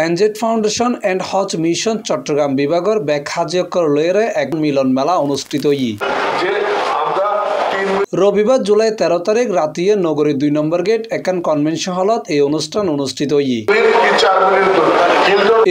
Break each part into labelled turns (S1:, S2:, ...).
S1: NZ foundation and হজ mission Chittagong বিভাগের ব্যাক হাজিয়কর লয়েরে এক মিলন মেলা অনুষ্ঠিত রবিবার জুলাই 13 তারিখ রাতিয়ে নগরী 2 নম্বর গেট একান কনভেনশন হলত এই অনুষ্ঠান অনুষ্ঠিত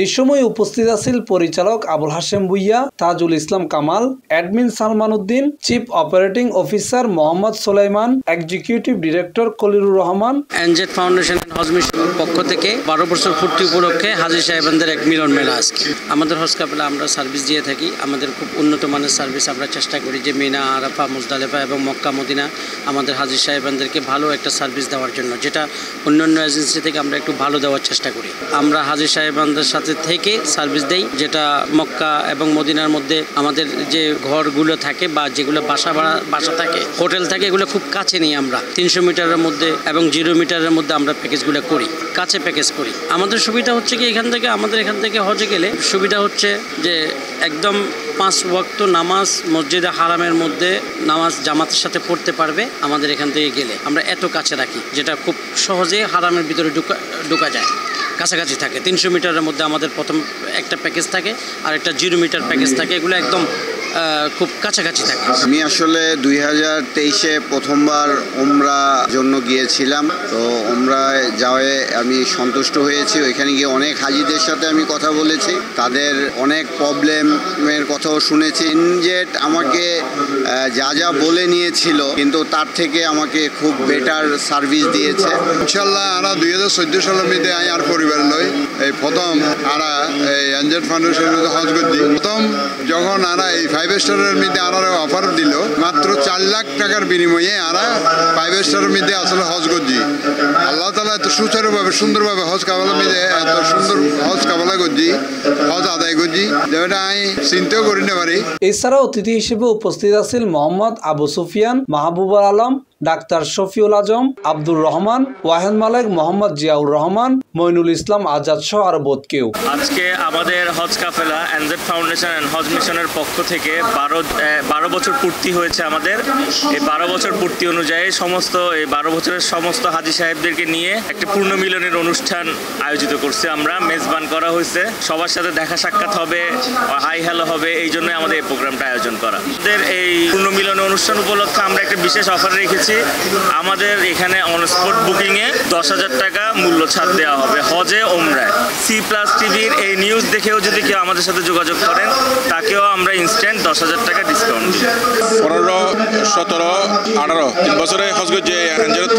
S1: এই সময় উপস্থিত আছেন পরিচালক Abul Hashem Bhuiyan, Tajul Islam Kamal, admin Salman Uddin, chief operating officer Mohammad Sulaiman, executive director Kalirur Rahman.
S2: NZ foundation হজ মিশনের পক্ষ থেকে 12 বছর পূর্তি উপলক্ষে হাজী সাহেবদের এক মিলন মেলা আজকে। আমাদের হজ কাফেলা আমরা সার্ভিস দিয়ে থাকি, আমাদের খুব উন্নত মানের সার্ভিস। আমরা চেষ্টা করি যে মিনা, আরাফা, মুজদালিফা এবং মক্কা মদিনা আমাদের হাজী সাহেবদেরকে ভালো একটা সার্ভিস দেওয়ার জন্য, যেটা অন্যান্য এজেন্সি থেকে আমরা একটু ভালো দেওয়ার চেষ্টা করি। আমরা হাজী সাহেবদের সাথে থেকে সার্ভিস দেই, যেটা মক্কা এবং মদিনার মধ্যে আমাদের যে ঘরগুলো থাকে বা যেগুলো বাসা থাকে, হোটেল থাকে, এগুলো খুব কাছে নেই। আমরা 300 মিটারের মধ্যে এবং 0 মিটারের মধ্যে আমরা প্যাকেজগুলো করি, কাছে প্যাকেজ করি। আমাদের সুবিধা হচ্ছে কি আমাদের এখান থেকে হজে গেলে সুবিধা হচ্ছে যে একদম 5 ওয়াক্ত নামাজ মসজিদে হারামের মধ্যে নামাজ জামাতের সাথে পড়তে পারবে। আমাদের এখান থেকে গেলে আমরা এত কাছে রাখি, যেটা খুব সহজে হারামের ভিতরে ঢোকা যায়, কাছাকাছি থাকে। 300 মিটারের মধ্যে আমাদের প্রথম একটা প্যাকেজ থাকে আর একটা 0 মিটার প্যাকেজ থাকে, এগুলো একদম খুব কাছাকাছি থাকে।
S3: আমি আসলে 2023-এ প্রথমবার ওমরা জন্য গিয়েছিলাম। তো ওমরায় যাওয়ায় আমি সন্তুষ্ট হয়েছি। ওইখানে গিয়ে অনেক হাজিদের সাথে আমি কথা বলেছি, তাদের অনেক প্রবলেমের কথাও শুনেছি। এনজেড আমাকে যা বলে নিয়েছিল, কিন্তু তার থেকে আমাকে খুব বেটার সার্ভিস দিয়েছে।
S4: ইনশাল্লাহ আমরা 2014 সালের মধ্যে আর পরিবার লই এই প্রথম আরা এনজেড ফাউন্ডেশন হজ করছি। প্রথম যখন আরা এই 5 স্টারের মধ্যে আরা অফার দিল, মাত্র 4 লাখ টাকার বিনিময়ে আরা 5 স্টারের মধ্যে আসলে হজ করছি। আল্লাহ তাআলা এত সুচারুভাবে সুন্দরভাবে হজ কাফেলার মধ্যে এত সুন্দর হজ কাফেলা করছি, হজ আদায় করছি, যেটা আমি চিন্তাও করি না পারি।
S1: এছাড়া অতিথি হিসেবে উপস্থিত আছেন মোহাম্মদ আবু সুফিয়ান, মাহবুবুল আলম, ডাক্তার শফিউল আজম, আব্দুর রহমান, ওয়াহেদ মালেক, মোহাম্মদ জিয়াউর রহমান, মইনুল ইসলাম আজাদ সহ আরো বহুত কেউ।
S5: আজকে আমাদের হজ কাফেলা এনজেড ফাউন্ডেশন এন্ড হজ মিশনের পক্ষ থেকে 12 বছর পূর্তি হয়েছে আমাদের। এই 12 বছর পূর্তি অনুযায়ী এই 12 বছরের সমস্ত হাজী সাহেবদেরকে নিয়ে একটা পূর্ণ মিলনের অনুষ্ঠান আয়োজিত করছি আমরা। মেজবান করা হয়েছে, সবার সাথে দেখা সাক্ষাৎ হবে, হাই হ্যালো হবে, এই জন্যই আমাদের এই প্রোগ্রামটা আয়োজন করা। আমাদের এই পূর্ণ মিলনের অনুষ্ঠান উপলক্ষে আমরা একটা বিশেষ অফার রেখেছি। আমাদের এখানে অন স্পট বুকিংয়ে 10,000 টাকা মূল্য ছাড় দেওয়া হবে হজে ওমরায়। C+ টিভির এই নিউজ দেখেও যদি কেউ আমাদের সাথে যোগাযোগ করেন, তাকেও আমরা ইনস্ট্যান্ট 10,000 টাকা ডিসকাউন্ট দিই।
S6: 15, 17, 18 3 বছরে হজ করছে এনজেড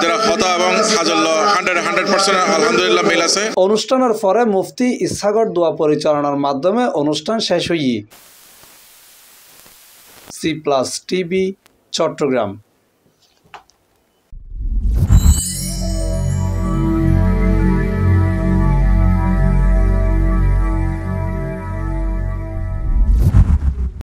S6: যারা হতা এবং হাজল 100% আলহামদুলিল্লাহ মিল আছে।
S1: অনুষ্ঠানের পরে মুফতি ইসহাকর দোয়া পরিচালনার মাধ্যমে অনুষ্ঠান শেষ হই। C+ TV, Chittagong.